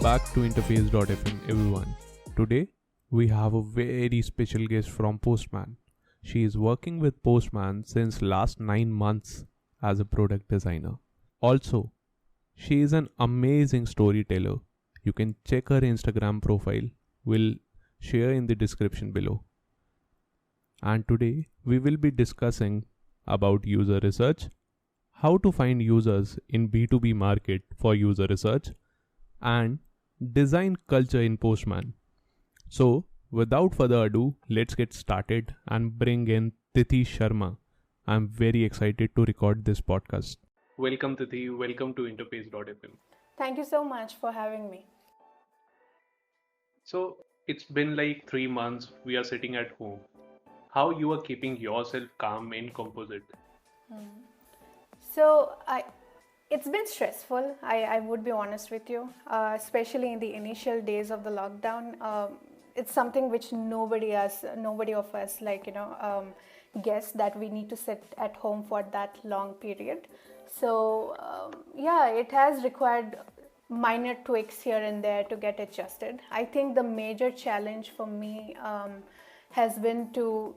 back to Interface.fm everyone. Today we have a very special guest from Postman. She is working with Postman since last 9 months as a product designer. Also, she is an amazing storyteller. You can check her Instagram profile. We'll share in the description below. And today we will be discussing about user research, how to find users in B2B market for user research, and design culture in Postman. So, without further ado, let's get started and bring in Tithi Sharma. I'm very excited to record this podcast. Welcome Tithi, welcome to Interface.fm. Thank you so much for having me. So, it's been like 3 months we are sitting at home. How you are keeping yourself calm and composite? It's been stressful. I would be honest with you, especially in the initial days of the lockdown. It's something which nobody of us, guessed that we need to sit at home for that long period. So it has required minor tweaks here and there to get adjusted. I think the major challenge for me has been to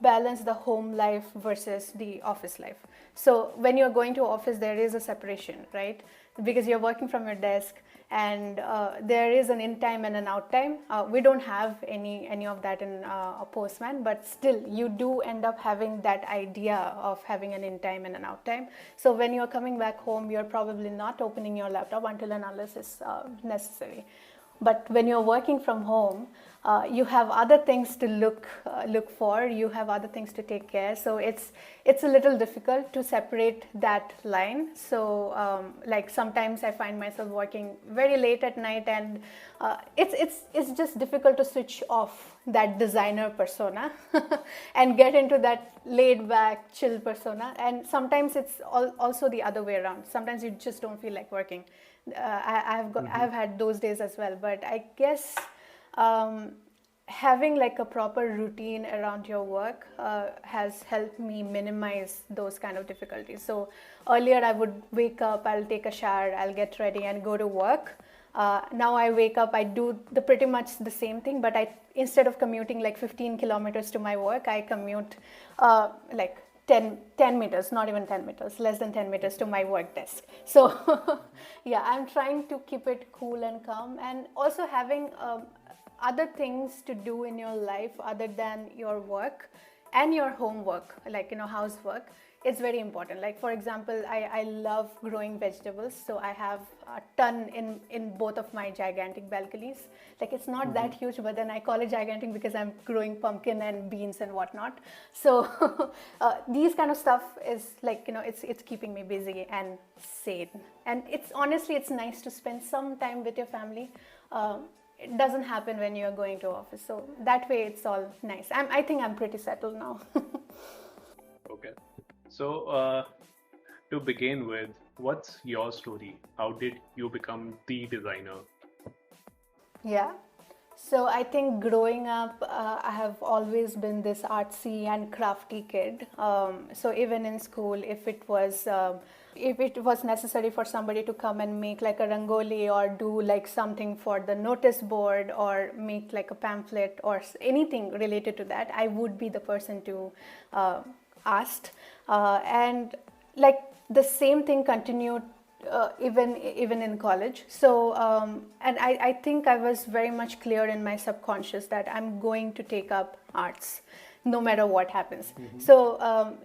balance the home life versus the office life. So when you're going to office, there is a separation, right? Because you're working from your desk, and there is an in time and an out time. We don't have any of that in a Postman, but still you do end up having that idea of having an in time and an out time. So when you're coming back home, you're probably not opening your laptop until and unless it's necessary. But when you're working from home, you have other things to look for. You have other things to take care. So it's a little difficult to separate that line. So sometimes I find myself working very late at night, and it's just difficult to switch off that designer persona and get into that laid back, chill persona. And sometimes it's also the other way around. Sometimes you just don't feel like working. I've had those days as well, but I guess having like a proper routine around your work has helped me minimize those kind of difficulties. So earlier I would wake up, I'll take a shower, I'll get ready and go to work. Now I wake up, I do pretty much the same thing, but instead of commuting like 15 kilometers to my work, I commute 10 meters, not even 10 meters, less than 10 meters to my work desk. So I'm trying to keep it cool and calm, and also having other things to do in your life other than your work and your homework, housework. It's very important. Like, for example, I love growing vegetables. So I have a ton in both of my gigantic balconies. Like, it's not that huge, but then I call it gigantic because I'm growing pumpkin and beans and whatnot. So these kind of stuff is it's keeping me busy and sane. And it's nice to spend some time with your family. It doesn't happen when you're going to office. So that way it's all nice. I think I'm pretty settled now. Okay. So, to begin with, what's your story? How did you become the designer? Yeah. So I think growing up, I have always been this artsy and crafty kid. So even in school, if it was necessary for somebody to come and make like a rangoli or do like something for the notice board or make like a pamphlet or anything related to that, I would be the person to ask. And like the same thing continued even in college. So and I think I was very much clear in my subconscious that I'm going to take up arts no matter what happens. So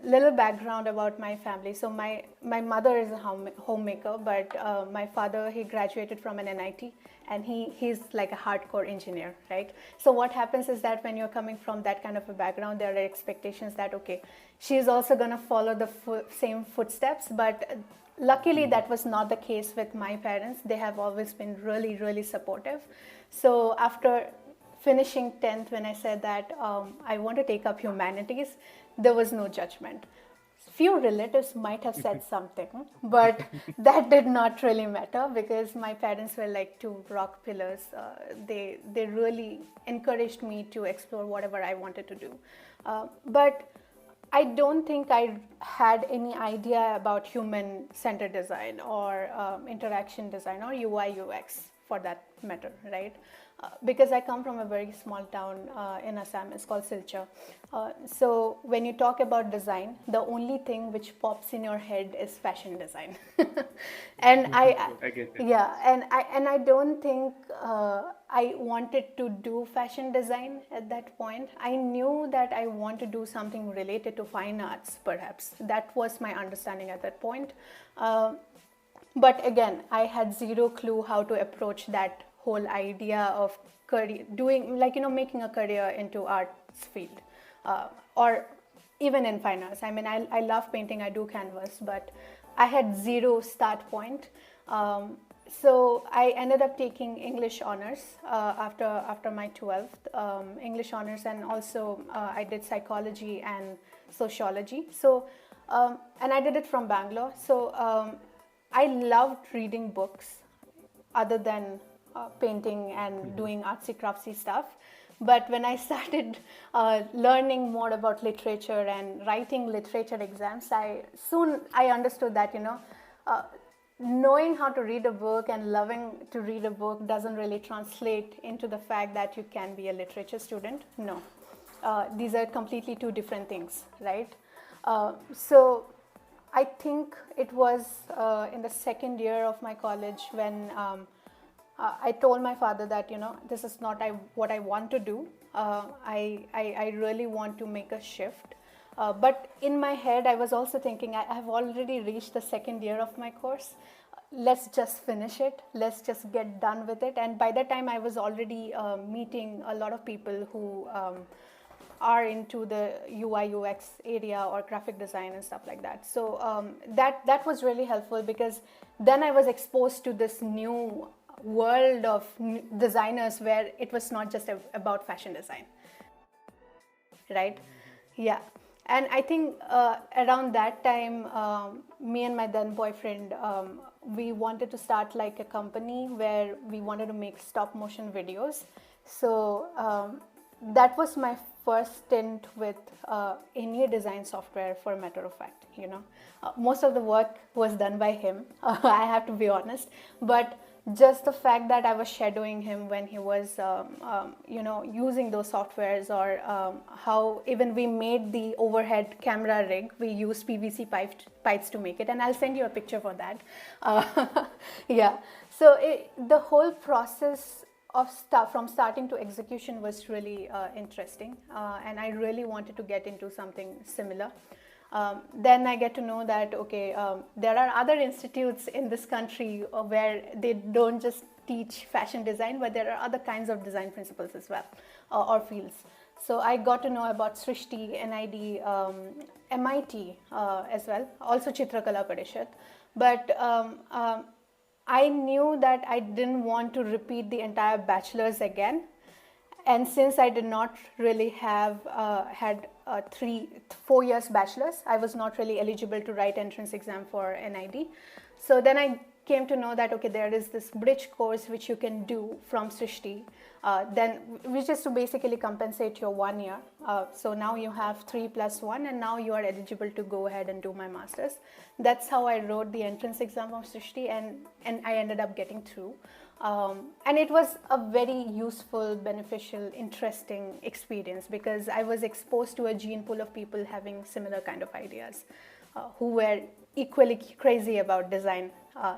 little background about my family. So my mother is a homemaker, but my father, he graduated from an NIT, and he's like a hardcore engineer, right? So what happens is that when you're coming from that kind of a background, there are expectations that, okay, she's also going to follow the same footsteps. But luckily that was not the case with my parents. They have always been really, really supportive. So after finishing 10th, when I said that I want to take up humanities, there was no judgment. Few relatives might have said something, but that did not really matter because my parents were like two rock pillars. They really encouraged me to explore whatever I wanted to do. But I don't think I had any idea about human-centered design or interaction design or UI UX for that matter, right? Because I come from a very small town in Assam. It's called Silchar. So when you talk about design, the only thing which pops in your head is fashion design. And I get it. yeah, and I don't think I wanted to do fashion design at that point. I knew that I want to do something related to fine arts, perhaps. That was my understanding at that point. But again, I had zero clue how to approach that whole idea of career, doing making a career into arts field, or even in fine arts. I mean, I love painting, I do canvas, but I had zero start point. So I ended up taking English honors after my 12th, English honors, and also I did psychology and sociology. So and I did it from Bangalore. So I loved reading books other than painting and doing artsy craftsy stuff. But when I started learning more about literature and writing literature exams, I understood that knowing how to read a book and loving to read a book doesn't really translate into the fact that you can be a literature student. No, these are completely two different things, right? So I think it was in the second year of my college when I told my father that this is not what I want to do. I really want to make a shift. But in my head, I was also thinking I have already reached the second year of my course. Let's just finish it. Let's just get done with it. And by that time, I was already meeting a lot of people who are into the UI UX area or graphic design and stuff like that. So that was really helpful, because then I was exposed to this new world of designers where it was not just about fashion design, right? Yeah. And I think around that time, me and my then boyfriend, we wanted to start like a company where we wanted to make stop motion videos. So that was my first stint with any design software, for a matter of fact. Most of the work was done by him, I have to be honest. But just the fact that I was shadowing him when he was, using those softwares, or how even we made the overhead camera rig. We used PVC pipes to make it, and I'll send you a picture for that. Yeah. So the whole process of from starting to execution was really interesting, and I really wanted to get into something similar. Then I get to know that there are other institutes in this country where they don't just teach fashion design, but there are other kinds of design principles as well, or fields. So I got to know about Srishti, NID, MIT as well, also Chitrakala Parishad. But I knew that I didn't want to repeat the entire bachelor's again. And since I did not really have had 4 years bachelor's, I was not really eligible to write entrance exam for NID. So then I came to know that there is this bridge course which you can do from Srishti, which is to basically compensate your 1 year. So now you have 3 + 1, and now you are eligible to go ahead and do my master's. That's how I wrote the entrance exam of Srishti, and I ended up getting through. And it was a very useful, beneficial, interesting experience, because I was exposed to a gene pool of people having similar kind of ideas, who were equally crazy about design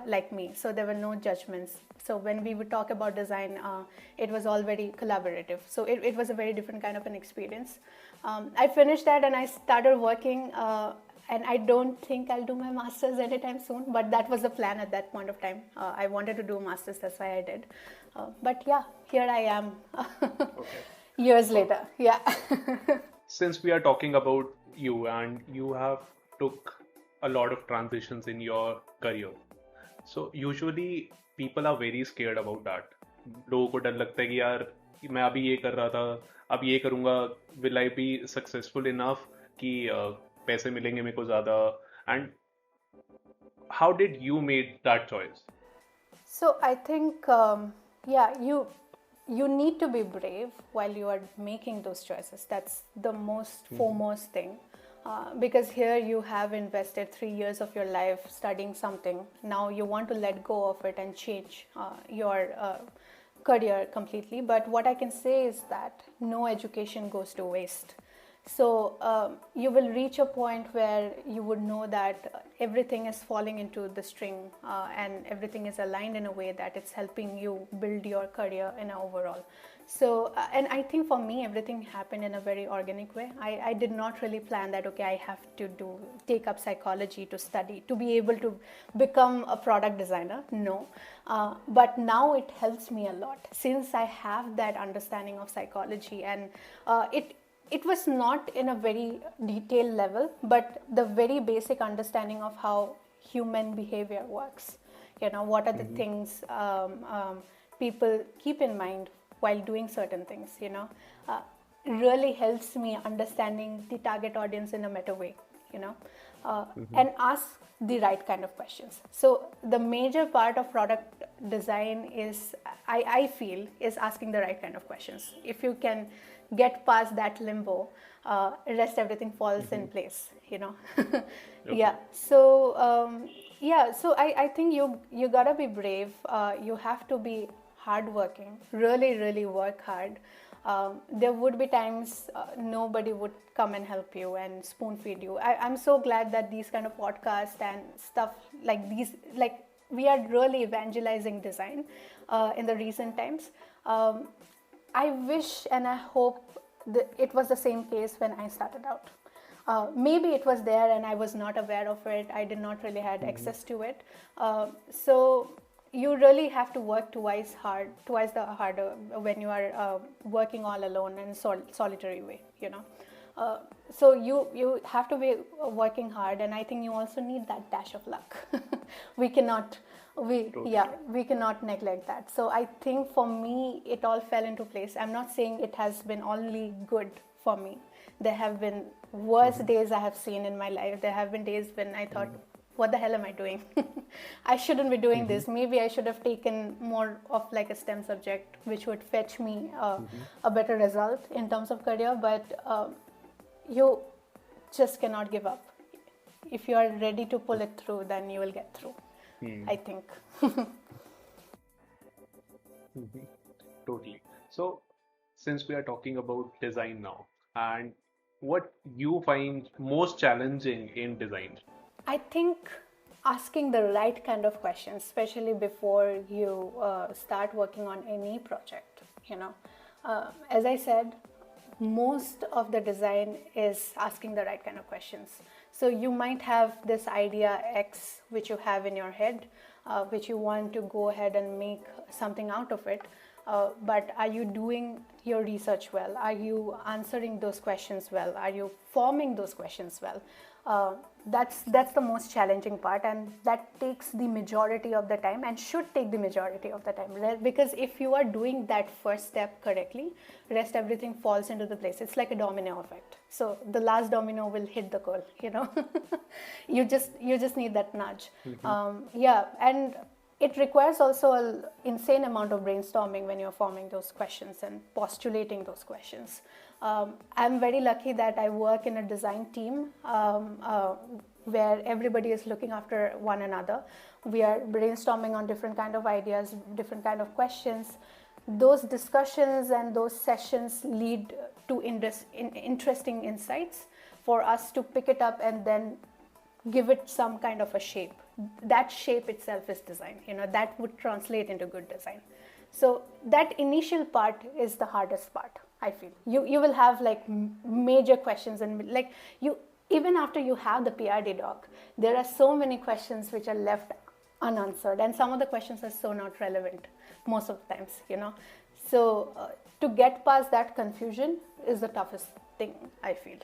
like me. So there were no judgments. So when we would talk about design, it was all very collaborative. So it was a very different kind of an experience. I finished that and I started working, and I don't think I'll do my master's anytime soon, but that was the plan at that point of time. I wanted to do a master's, that's why I did. But yeah, here I am years later. Yeah. Since we are talking about you, and you have took a lot of transitions in your career, so usually people are very scared about that. लोगों को डर लगता है कि यार मैं अभी ये कर रहा था, अब ये करूँगा, will I be successful enough कि पैसे मिलेंगे मेरे को ज़्यादा? And how did you made that choice? So I think, you need to be brave while you are making those choices. That's the most foremost thing. Because here you have invested 3 years of your life studying something. Now you want to let go of it and change your career completely. But what I can say is that no education goes to waste. So you will reach a point where you would know that everything is falling into the string and everything is aligned in a way that it's helping you build your career in overall. So, and I think for me, everything happened in a very organic way. I did not really plan that, okay, I have to take up psychology to study, to be able to become a product designer. No. But now it helps me a lot since I have that understanding of psychology, and it was not in a very detailed level, but the very basic understanding of how human behavior works. What are the things people keep in mind while doing certain things, really helps me understanding the target audience in a meta way, and ask the right kind of questions. So the major part of product design is, I feel, is asking the right kind of questions. If you can get past that limbo, rest everything falls in place, Okay. Yeah. So so I think you gotta be brave. You have to be hardworking, really work hard. There would be times nobody would come and help you and spoon feed you. I'm so glad that these kind of podcasts and stuff like these, like we are really evangelizing design in the recent times. I wish and I hope that it was the same case when I started out. Maybe it was there and I was not aware of it. I did not really had access to it. So you really have to work twice the harder when you are working all alone in solitary way, so you have to be working hard, and I think you also need that dash of luck. we cannot neglect that. So I think for me it all fell into place. I'm not saying it has been only good for me. There have been worse days I have seen in my life. There have been days when I thought, what the hell am I doing? I shouldn't be doing this. Maybe I should have taken more of like a STEM subject, which would fetch me a better result in terms of career. But you just cannot give up. If you are ready to pull it through, then you will get through, I think. Totally. So, since we are talking about design now, and what you find most challenging in design? I think asking the right kind of questions, especially before you start working on any project, as I said, most of the design is asking the right kind of questions. So you might have this idea X which you have in your head, which you want to go ahead and make something out of it. But are you doing your research well? Are you answering those questions well? Are you forming those questions well? That's the most challenging part, and that takes the majority of the time and should take the majority of the time, right? Because if you are doing that first step correctly, rest everything falls into the place. It's like a domino effect. So the last domino will hit the goal, you just need that nudge. And it requires also an insane amount of brainstorming when you're forming those questions and postulating those questions. I'm very lucky that I work in a design team where everybody is looking after one another. We are brainstorming on different kind of ideas, different kind of questions. Those discussions and those sessions lead to interesting insights for us to pick it up and then give it some kind of a shape. That shape itself is design, that would translate into good design. So that initial part is the hardest part, I feel. You will have like major questions, and like even after you have the PRD doc, there are so many questions which are left unanswered, and some of the questions are so not relevant most of the times, So to get past that confusion is the toughest thing, I feel.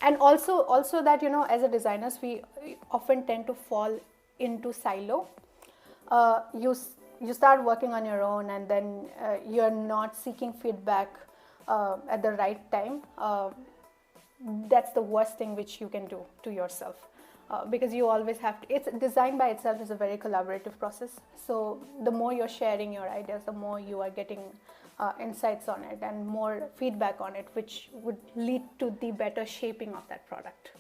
And also that, as a designers, we often tend to fall into silo. You start working on your own, and then you're not seeking feedback at the right time. That's the worst thing which you can do to yourself. because you always have to, it's design by itself is a very collaborative process. So the more you're sharing your ideas, the more you are getting insights on it and more feedback on it, which would lead to the better shaping of that product,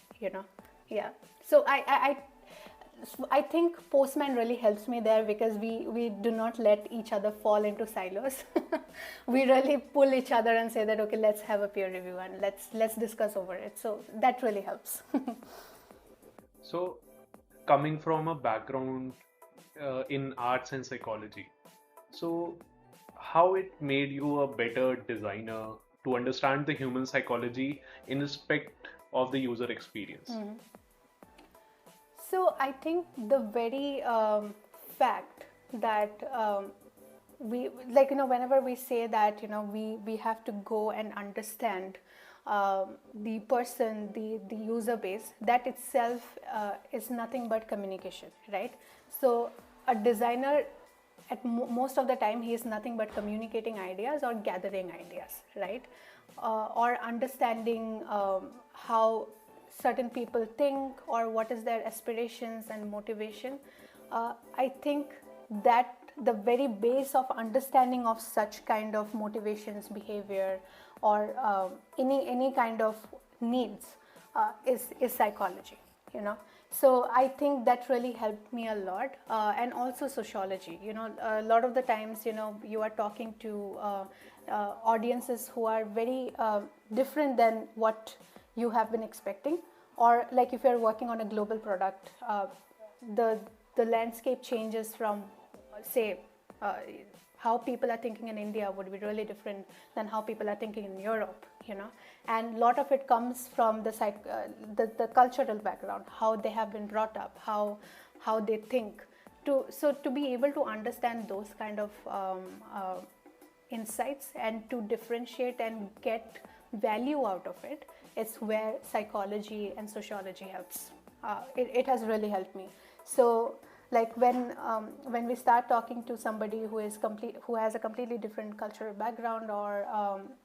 Yeah. So I think Postman really helps me there, because we do not let each other fall into silos. We really pull each other and say that, okay, let's have a peer review and let's discuss over it. So that really helps. So, coming from a background in arts and psychology, so how it made you a better designer to understand the human psychology in respect of the user experience? So I think the very fact that we, like, whenever we say that, we have to go and understand the person, the user base, that itself is nothing but communication, right? So a designer, at most of the time, he is nothing but communicating ideas or gathering ideas, right? Or understanding how certain people think, or what is their aspirations and motivation. I think that the very base of understanding of such kind of motivations, behavior, or any kind of needs is psychology, So I think that really helped me a lot, and also sociology. A lot of the times, you are talking to audiences who are very different than what you have been expecting, or like if you're working on a global product, the landscape changes from, say, how people are thinking in India would be really different than how people are thinking in Europe, and a lot of it comes from the cultural background, how they have been brought up, how they think. To be able to understand those kind of insights and to differentiate and get value out of it, it's where psychology and sociology helps. It has really helped me. So like when we start talking to somebody who has a completely different cultural background, or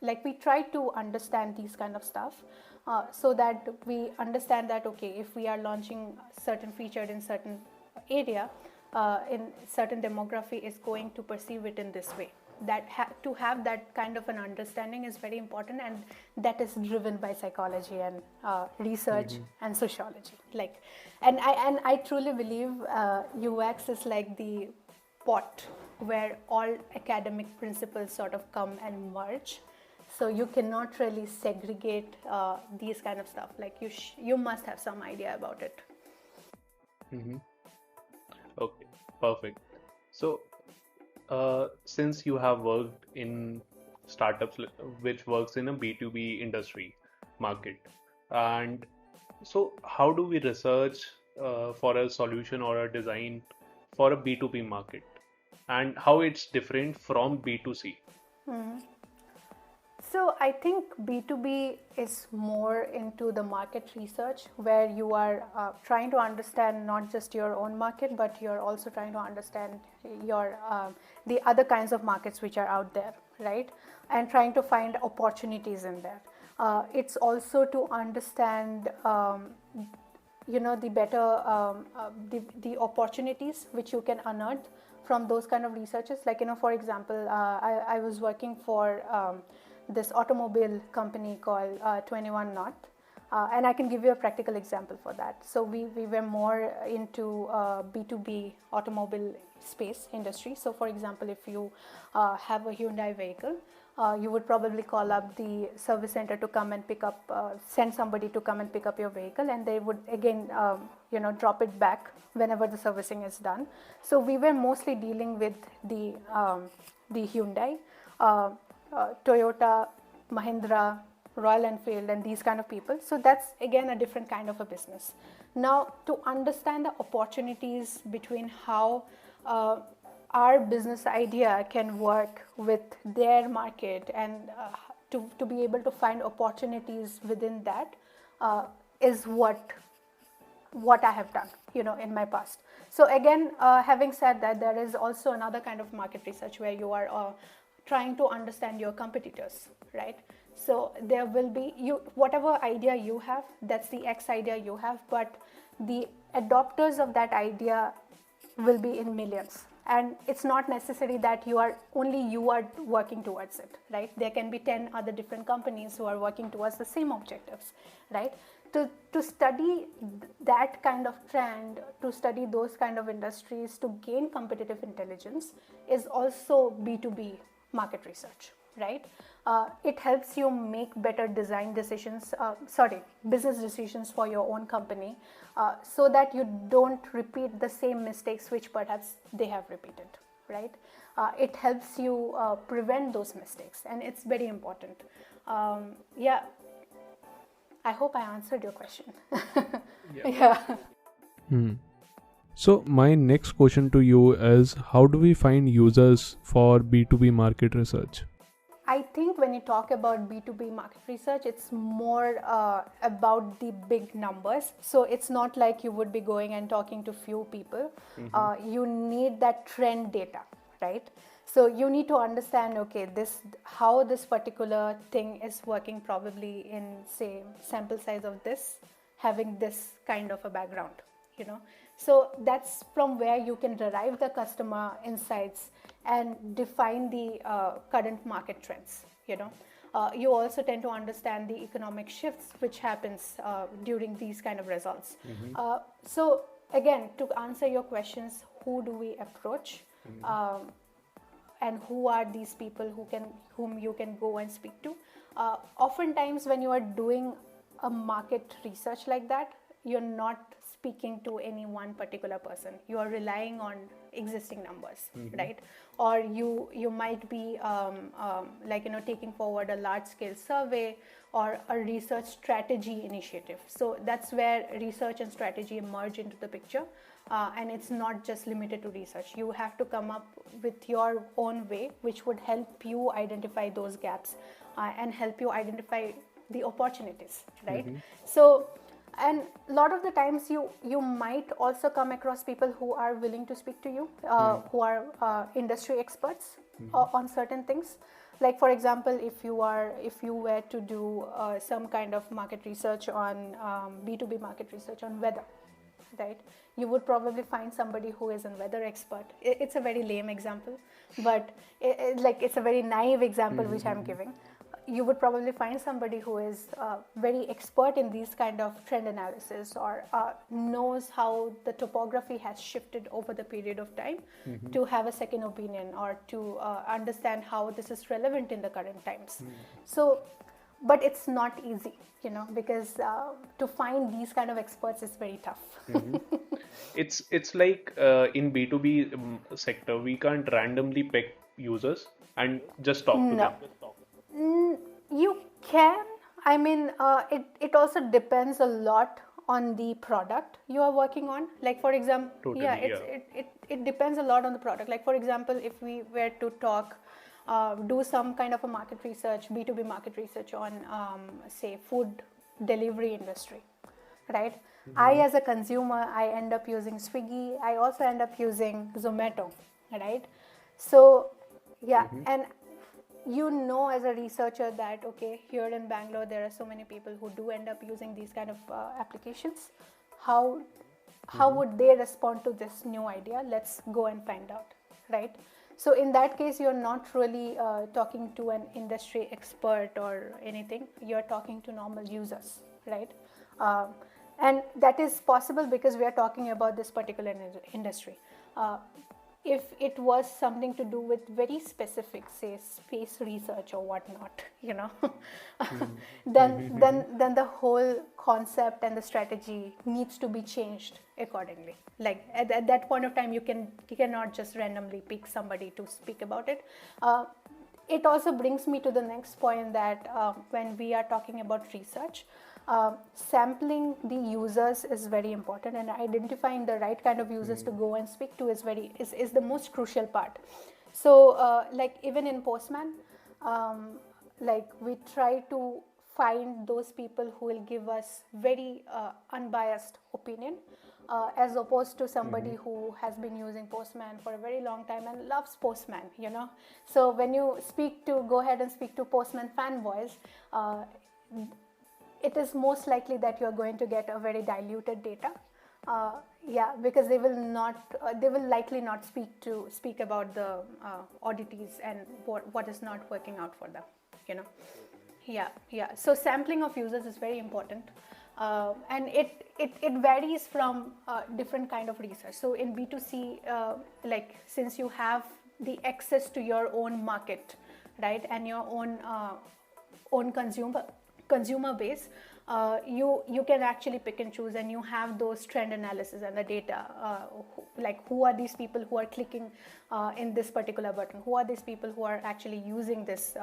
like we try to understand these kind of stuff, so that we understand that, okay, if we are launching certain feature in certain area, in certain demography is going to perceive it in this way, that to have that kind of an understanding is very important, and that is driven by psychology and research and sociology. And I truly believe UX is like the pot where all academic principles sort of come and merge. So you cannot really segregate these kind of stuff. Like you must have some idea about it. Okay, perfect. So, since you have worked in startups which works in a B2B industry market, and so how do we research for a solution or a design for a B2B market, and how it's different from B2C? So I think B2B is more into the market research, where you are trying to understand not just your own market, but you're also trying to understand your the other kinds of markets which are out there, right? And trying to find opportunities in there. It's also to understand the better the opportunities which you can unearth from those kind of researches. Like, for example, I was working for this automobile company called 21 North, and I can give you a practical example for that. So we were more into B2B automobile space industry. So for example, if you have a Hyundai vehicle, you would probably call up the service center to come and pick up, send somebody to come and pick up your vehicle, and they would again drop it back whenever the servicing is done. So we were mostly dealing with the Hyundai, Toyota, Mahindra, Royal Enfield, and these kind of people. So that's again a different kind of a business. Now, to understand the opportunities between how our business idea can work with their market, and to be able to find opportunities within that is what I have done, in my past. So again, having said that, there is also another kind of market research where you are trying to understand your competitors, right? So there will be whatever idea you have, that's the X idea you have, but the adopters of that idea will be in millions. And it's not necessary that you are working towards it, right? There can be 10 other different companies who are working towards the same objectives, right? To study that kind of trend, to study those kind of industries, to gain competitive intelligence is also B2B market research, right? It helps you make better business decisions for your own company, so that you don't repeat the same mistakes which perhaps they have repeated, right? It helps you prevent those mistakes, and it's very important. I hope I answered your question. Yeah. So my next question to you is, how do we find users for B2B market research? I think when you talk about B2B market research, it's more about the big numbers. So it's not like you would be going and talking to few people. You need that trend data, right? So you need to understand, okay, how this particular thing is working, probably in, say, sample size of this, having this kind of a background, So that's from where you can derive the customer insights and define the current market trends, You also tend to understand the economic shifts which happens during these kind of results. So again, to answer your questions, who do we approach? And who are these people whom you can go and speak to? Oftentimes when you are doing a market research like that, you're not speaking to any one particular person. You are relying on existing numbers, right? Or you might be taking forward a large scale survey or a research strategy initiative. So that's where research and strategy emerge into the picture. And it's not just limited to research. You have to come up with your own way, which would help you identify those gaps and help you identify the opportunities, right? So, and a lot of the times you might also come across people who are willing to speak to you, who are industry experts on certain things. Like, for example, if you were to do some kind of market research on B2B market research on weather, right? You would probably find somebody who is a weather expert. It's a very lame example, but it's a very naive example which I'm giving. You would probably find somebody who is very expert in these kind of trend analysis, or knows how the topography has shifted over the period of time, to have a second opinion, or to understand how this is relevant in the current times. So, but it's not easy, because to find these kind of experts is very tough. It's like in B2B sector, we can't randomly pick users and just talk to them. You can. I mean, it also depends a lot on the product you are working on. Like, for example, it depends a lot on the product. Like, for example, if we were to do some kind of a market research, B2B market research on, say, food delivery industry, right? I, as a consumer, I end up using Swiggy. I also end up using Zomato, right? So, and as a researcher that, okay, here in Bangalore, there are so many people who do end up using these kind of applications. How would they respond to this new idea? Let's go and find out, right? So in that case, you're not really talking to an industry expert or anything. You're talking to normal users, right? And that is possible because we are talking about this particular industry. If it was something to do with very specific, say, space research or whatnot, then the whole concept and the strategy needs to be changed accordingly. Like at that point of time, you cannot just randomly pick somebody to speak about it. It also brings me to the next point that when we are talking about research, sampling the users is very important, and identifying the right kind of users to go and speak to is the most crucial part. So like even in Postman, like we try to find those people who will give us very unbiased opinion as opposed to somebody who has been using Postman for a very long time and loves Postman, So when you go ahead and speak to Postman fanboys, it is most likely that you're going to get a very diluted data. Because they will likely not speak about the oddities and what is not working out for them, So sampling of users is very important, and it varies from different kind of research. So in B2C, since you have the access to your own market, right, and your own consumer base, you can actually pick and choose, and you have those trend analysis and the data, who are these people who are clicking in this particular button, who are these people who are actually using this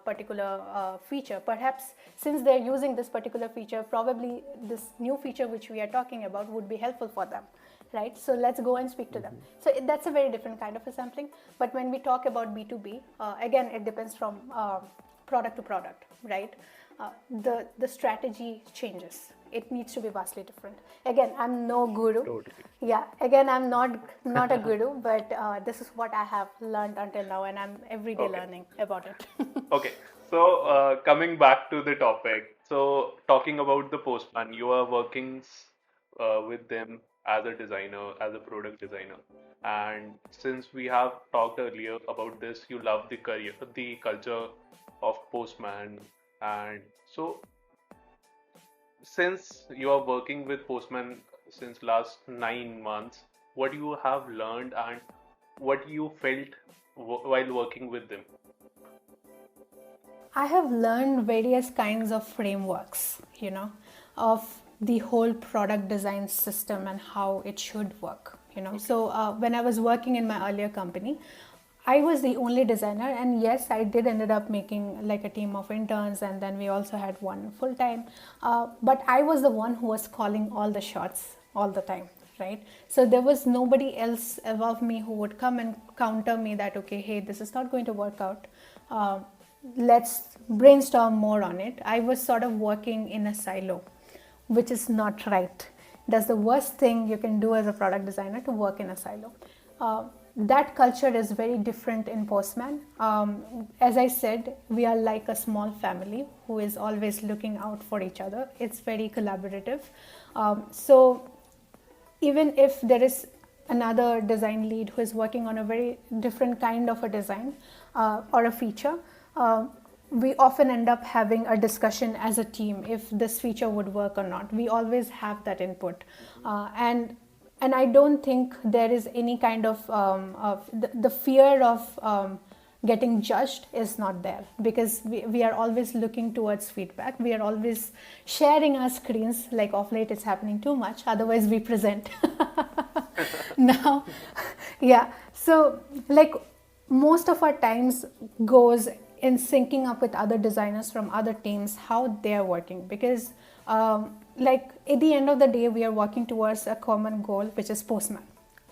particular feature. Perhaps since they're using this particular feature, probably this new feature which we are talking about would be helpful for them, right? So let's go and speak to them. So that's a very different kind of a sampling. But when we talk about B2B, again, it depends from product to product, right? The strategy changes. It needs to be vastly different. Again, I'm no guru. Totally. Again, I'm not a guru, but this is what I have learned until now, and I'm every day learning about it. Okay, so coming back to the topic, so talking about the Postman, you are working with them as a designer, as a product designer, and since we have talked earlier about this, you love the culture of Postman, and so since you are working with Postman since last 9 months, what you have learned and what you felt while working with them? I have learned various kinds of frameworks, of the whole product design system and how it should work, So when I was working in my earlier company, I was the only designer, and yes, I did ended up making like a team of interns, and then we also had one full time. But I was the one who was calling all the shots all the time, right? So there was nobody else above me who would come and counter me that, okay, hey, this is not going to work out. Let's brainstorm more on it. I was sort of working in a silo, which is not right. That's the worst thing you can do as a product designer, to work in a silo. That culture is very different in Postman. As I said, we are like a small family who is always looking out for each other. It's very collaborative. So even if there is another design lead who is working on a very different kind of a design or a feature, we often end up having a discussion as a team if this feature would work or not. We always have that input. And I don't think there is any kind of the fear of getting judged is not there, because we are always looking towards feedback. We are always sharing our screens. Like of late, it's happening too much. Otherwise, we present. Now, so like most of our times goes in syncing up with other designers from other teams, how they're working, because like at the end of the day, we are working towards a common goal, which is Postman.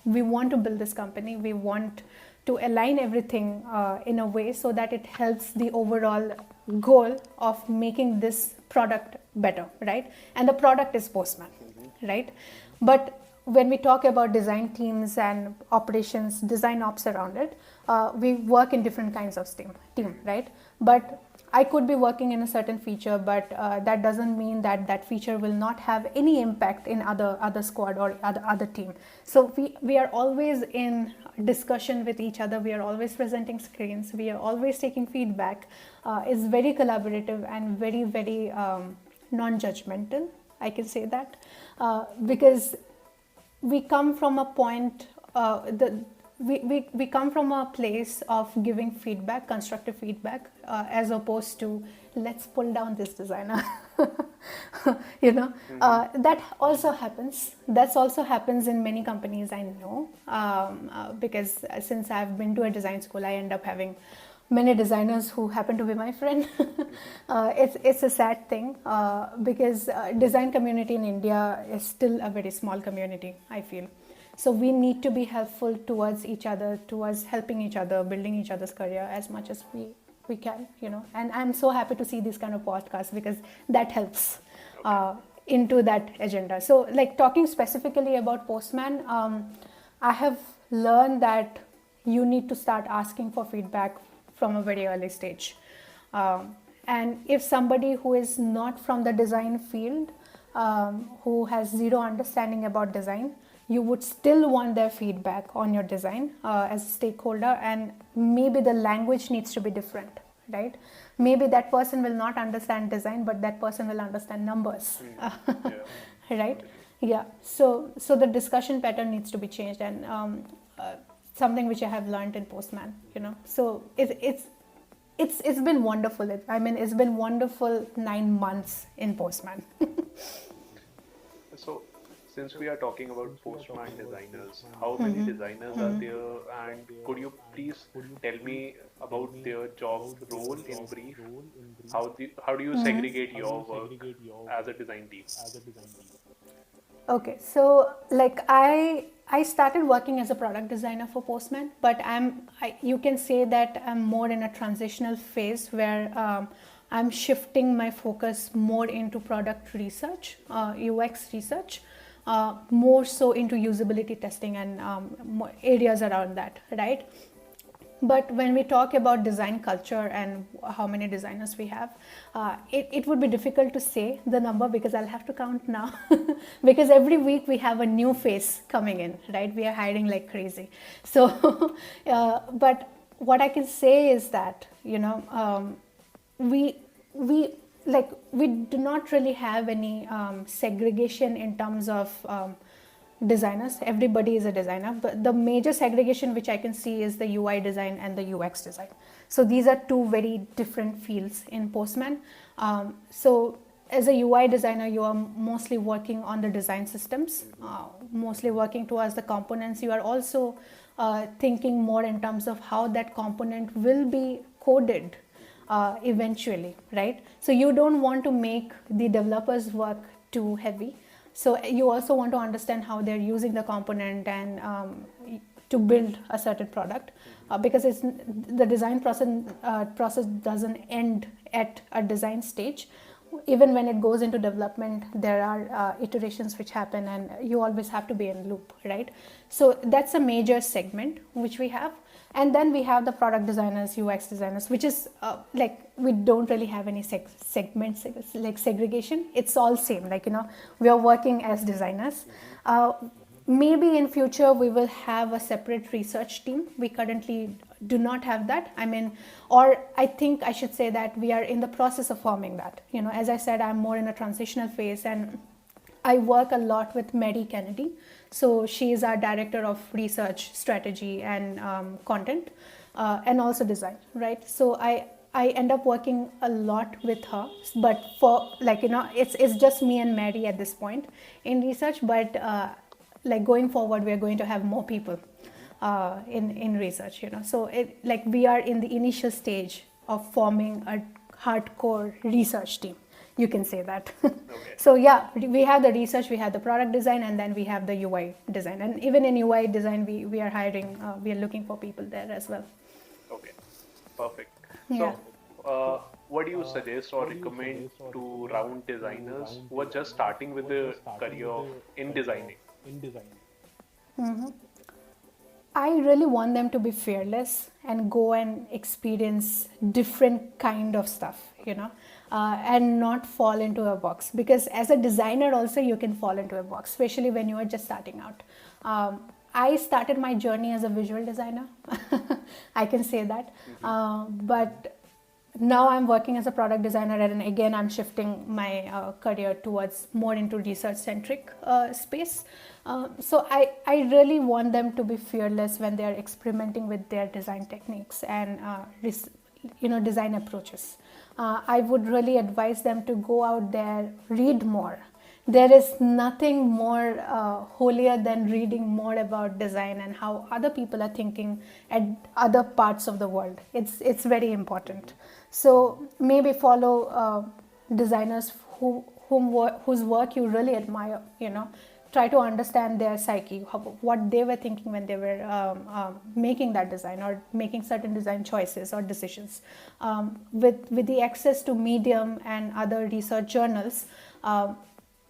We want to build this company. We want to align everything in a way so that it helps the overall goal of making this product better, right? And the product is Postman, right? But when we talk about design teams and operations, design ops around it, we work in different kinds of team, right? But I could be working in a certain feature, but that doesn't mean that that feature will not have any impact in other squad or other team. So we are always in discussion with each other. We are always presenting screens. We are always taking feedback. It's very collaborative and very, very non-judgmental. I can say that because we come from a point, we come from a place of giving feedback, constructive feedback, as opposed to let's pull down this designer. That also happens. That also happens in many companies, I know, because since I've been to a design school, I end up having many designers who happen to be my friend. It's a sad thing because design community in India is still a very small community, I feel. So we need to be helpful towards each other, towards helping each other, building each other's career as much as we can, And I'm so happy to see these kind of podcasts because that helps. into that agenda. So like talking specifically about Postman, I have learned that you need to start asking for feedback from a very early stage. And if somebody who is not from the design field, who has zero understanding about design, you would still want their feedback on your design as a stakeholder, and maybe the language needs to be different, right? Maybe that person will not understand design, but that person will understand numbers, right? Yeah. So the discussion pattern needs to be changed, and something which I have learned in Postman, So it's been wonderful. It's been wonderful 9 months in Postman. So, since we are talking about Postman designers, how many designers are there, and could you please tell me about their job role in brief? How do you segregate your work as a design team? Okay, so like I started working as a product designer for Postman, but you can say that I'm more in a transitional phase where I'm shifting my focus more into product research, UX research, more so into usability testing and areas around that, right? But when we talk about design culture and how many designers we have, it would be difficult to say the number because I'll have to count now. Because every week we have a new face coming in, right? We are hiring like crazy. So, but what I can say is that, we do not really have any segregation in terms of designers. Everybody is a designer, but the major segregation which I can see is the UI design and the UX design. So these are two very different fields in Postman. So as a UI designer, you are mostly working on the design systems, mostly working towards the components. You are also thinking more in terms of how that component will be coded eventually, right? So you don't want to make the developers' work too heavy. So you also want to understand how they're using the component and to build a certain product, because the design process doesn't end at a design stage. Even when it goes into development, there are iterations which happen, and you always have to be in loop, right? So that's a major segment which we have. And then we have the product designers, UX designers, which is we don't really have any segments like segregation. It's all same. We are working as designers. Maybe in future we will have a separate research team. We currently do not have that. Or I think I should say that we are in the process of forming that. As I said, I'm more in a transitional phase, and I work a lot with Mary Kennedy. So she is our director of research, strategy, and content, and also design, right? So I end up working a lot with her, but for it's just me and Mary at this point in research. But going forward, we are going to have more people in research. So we are in the initial stage of forming a hardcore research team. You can say that. Okay. So yeah, we have the research, we have the product design, and then we have the UI design. And even in UI design, we are hiring, we are looking for people there as well. Okay, perfect. Yeah. So what do you suggest or recommend to round designers who are just starting with their career in designing? Mm-hmm. I really want them to be fearless and go and experience different kind of stuff, and not fall into a box. Because as a designer also, you can fall into a box, especially when you are just starting out. I started my journey as a visual designer. I can say that. But now I'm working as a product designer, and again, I'm shifting my career towards more into research-centric space. So I really want them to be fearless when they are experimenting with their design techniques and design approaches. I would really advise them to go out there, read more. There is nothing more holier than reading more about design and how other people are thinking at other parts of the world. It's very important. So maybe follow designers whose work you really admire. Try to understand their psyche, what they were thinking when they were making that design or making certain design choices or decisions. With the access to Medium and other research journals,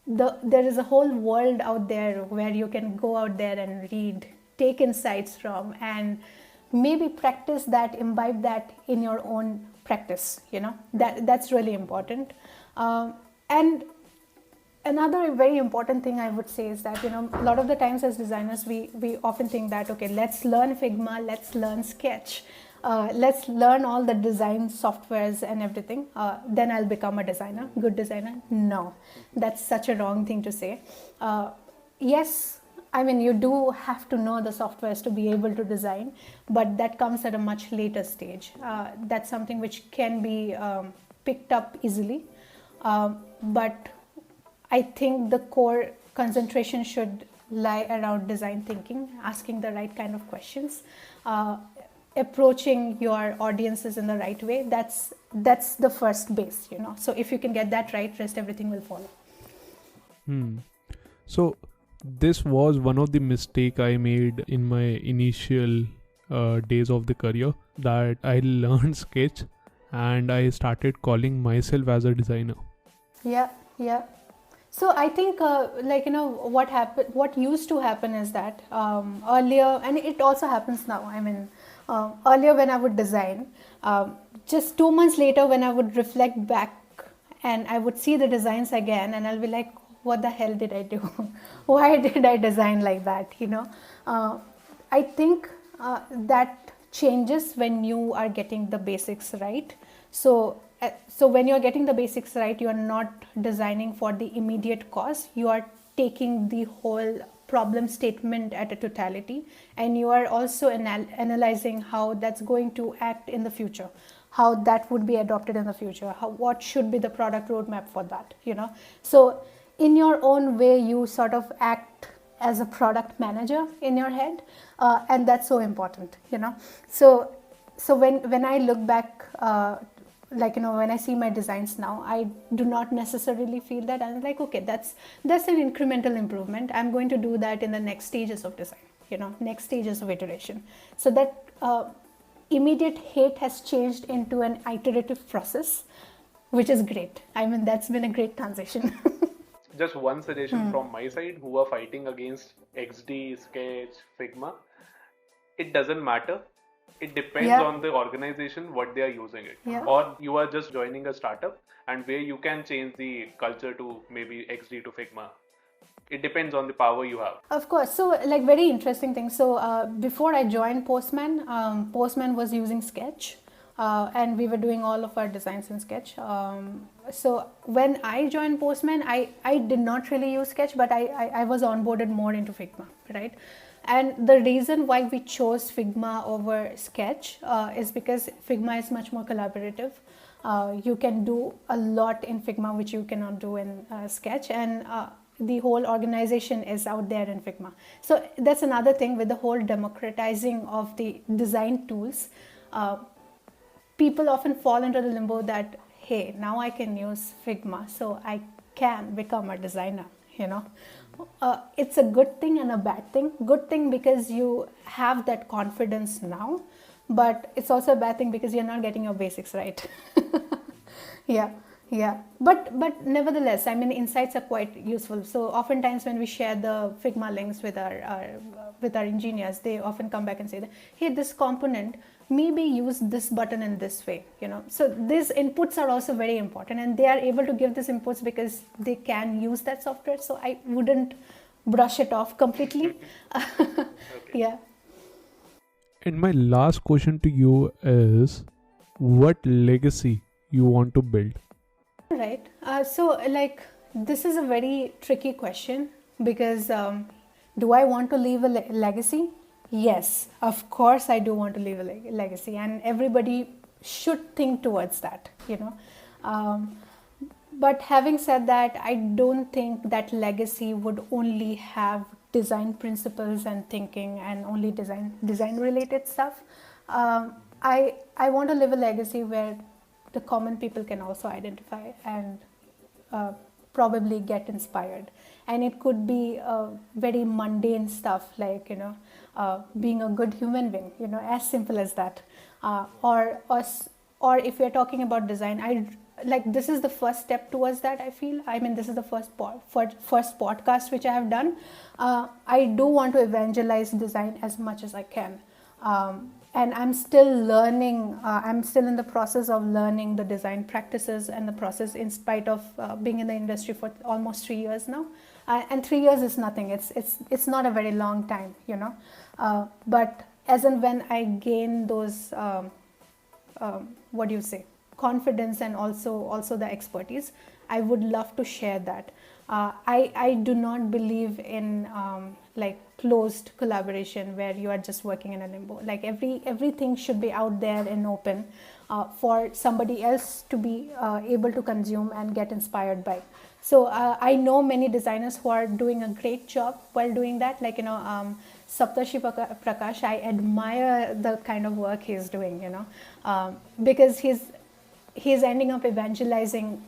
there is a whole world out there where you can go out there and read, take insights from, and maybe practice that, imbibe that in your own practice. That's really important. And another very important thing I would say is that, a lot of the times as designers, we often think that, okay, let's learn Figma, let's learn Sketch, let's learn all the design softwares and everything, then I'll become a designer, good designer. No, that's such a wrong thing to say. Yes, I mean, you do have to know the softwares to be able to design, but that comes at a much later stage. That's something which can be picked up easily. But I think the core concentration should lie around design thinking, asking the right kind of questions, approaching your audiences in the right way. That's the first base, So if you can get that right, rest everything will follow. So this was one of the mistake I made in my initial days of the career, that I learned Sketch and I started calling myself as a designer. Yeah. So I think, what used to happen is that earlier, and it also happens now. I mean, earlier when I would design, just 2 months later when I would reflect back and I would see the designs again, and I'll be like, what the hell did I do? Why did I design like that? I think that changes when you are getting the basics right. So when you're getting the basics right, you are not designing for the immediate cause. You are taking the whole problem statement at a totality, and you are also analyzing how that's going to act in the future, how that would be adopted in the future, what should be the product roadmap for that. So in your own way, you sort of act as a product manager in your head, and that's so important. So when I look back, when I see my designs now, I do not necessarily feel that. I'm like, okay, that's an incremental improvement. I'm going to do that in the next stages of design, next stages of iteration. So that immediate hate has changed into an iterative process, which is great. I mean, that's been a great transition. Just one suggestion from my side, who are fighting against XD, Sketch, Figma. It doesn't matter. It depends on the organization, what they are using it. Or you are just joining a startup and where you can change the culture to maybe XD to Figma. It depends on the power you have. Of course. So very interesting thing. So before I joined Postman, Postman was using Sketch. And we were doing all of our designs in Sketch. So when I joined Postman, I did not really use Sketch, but I was onboarded more into Figma, right? And the reason why we chose Figma over Sketch is because Figma is much more collaborative. You can do a lot in Figma which you cannot do in Sketch, and the whole organization is out there in Figma. So that's another thing with the whole democratizing of the design tools. People often fall into the limbo that, hey, now I can use Figma, so I can become a designer, It's a good thing and a bad thing. Good thing because you have that confidence now, but it's also a bad thing because you're not getting your basics right. Yeah. But nevertheless, I mean, insights are quite useful. So oftentimes when we share the Figma links with our engineers, they often come back and say that, hey, this component, maybe use this button in this way, So these inputs are also very important, and they are able to give these inputs because they can use that software. So I wouldn't brush it off completely. Okay. Yeah. And my last question to you is, what legacy you want to build? Right. So this is a very tricky question because do I want to leave a legacy? Yes, of course I do want to leave a legacy, and everybody should think towards that, But having said that, I don't think that legacy would only have design principles and thinking and only design related stuff. I want to live a legacy where the common people can also identify and probably get inspired. And it could be very mundane stuff like, being a good human being, as simple as that. or if we're talking about design, this is the first step towards that. I feel, this is the first podcast which I have done. I do want to evangelize design as much as I can, and I'm still learning. I'm still in the process of learning the design practices and the process, in spite of being in the industry for almost 3 years now. And 3 years is nothing. It's not a very long time, but as and when I gain those confidence, and also the expertise, I would love to share that. I do not believe in closed collaboration where you are just working in a limbo. Like everything should be out there and open for somebody else to be able to consume and get inspired by. So I know many designers who are doing a great job while doing that. Saptarshi Prakash, I admire the kind of work he's doing, because he's ending up evangelizing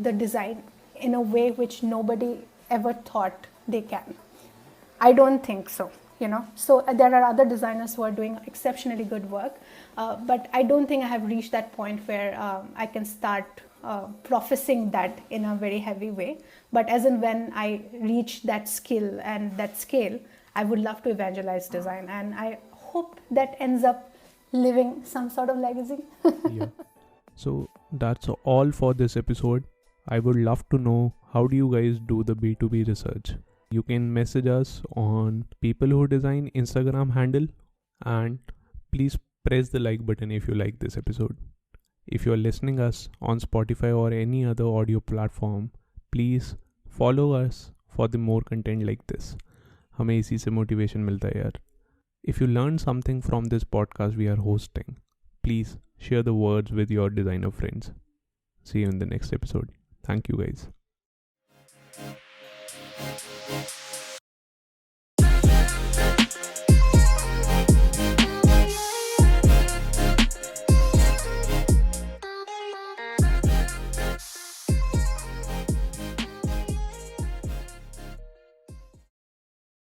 the design in a way which nobody ever thought they can. I don't think so, So there are other designers who are doing exceptionally good work, but I don't think I have reached that point where I can start professing that in a very heavy way. But as and when I reach that skill and that scale, I would love to evangelize design, and I hope that ends up living some sort of legacy. Yeah. So that's all for this episode. I would love to know, how do you guys do the B2B research? You can message us on PeopleWho.Design Instagram handle, and please press the like button if you like this episode. If you're listening us on Spotify or any other audio platform, please follow us for the more content like this. हमें इसी से motivation मिलता है यार. If you learned something from this podcast we are hosting, please share the words with your designer friends. See you in the next episode. Thank you guys.